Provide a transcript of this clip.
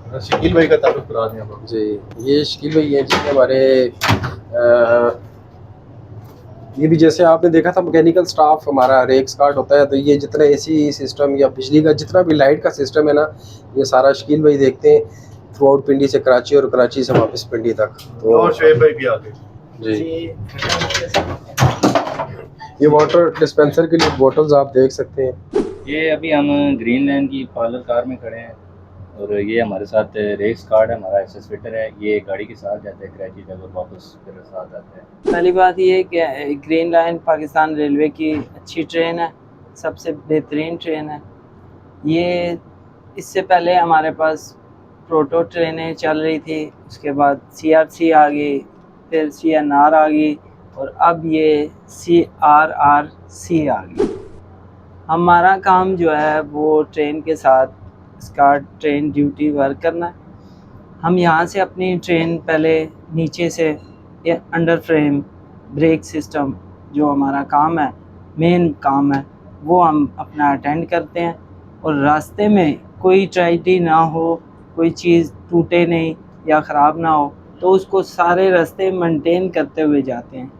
शकील भाई का तारुफ करा दें आप। जी, ये शकील भाई हैं जी हमारे ये भी जैसे आपने देखा था मैकेनिकल स्टाफ हमारा रेक स्टार्ट होता है, तो ये जितना एसी सिस्टम या बिजली का जितना भी लाइट का सिस्टम है ना, ये सारा शकील भाई देखते हैं थ्रू आउट पिंडी से कराची और कराची से वापस पिंडी तक। तो और शोएब भाई भी आ गए जी, ये वाटर डिस्पेंसर के लिए बोटल्स आप देख सकते हैं। ये अभी हम ग्रीन लैंड की पार्लर कार में खड़े हैं और ये हमारे साथ रेस कार्ड है, हमारा एक्सेस फिटर है। ये गाड़ी के साथ जाते हैं कराची तक और वापस फिर साथ आते हैं। पहली बात ये कि ग्रीन लाइन पाकिस्तान रेलवे की अच्छी ट्रेन है, सबसे बेहतरीन ट्रेन है। ये इससे पहले हमारे पास प्रोटो ट्रेनें चल रही थी, उसके बाद CRC आ गई, फिर CNR आ गई और अब ये CRRC आ गई। हमारा काम जो है वो ट्रेन के साथ इसका ट्रेन ड्यूटी वर्क करना है। हम यहाँ से अपनी ट्रेन पहले नीचे से अंडर फ्रेम ब्रेक सिस्टम जो हमारा काम है, मेन काम है, वो हम अपना अटेंड करते हैं और रास्ते में कोई ट्रेजेडी ना हो, कोई चीज़ टूटे नहीं या ख़राब ना हो, तो उसको सारे रास्ते मेंटेन करते हुए जाते हैं।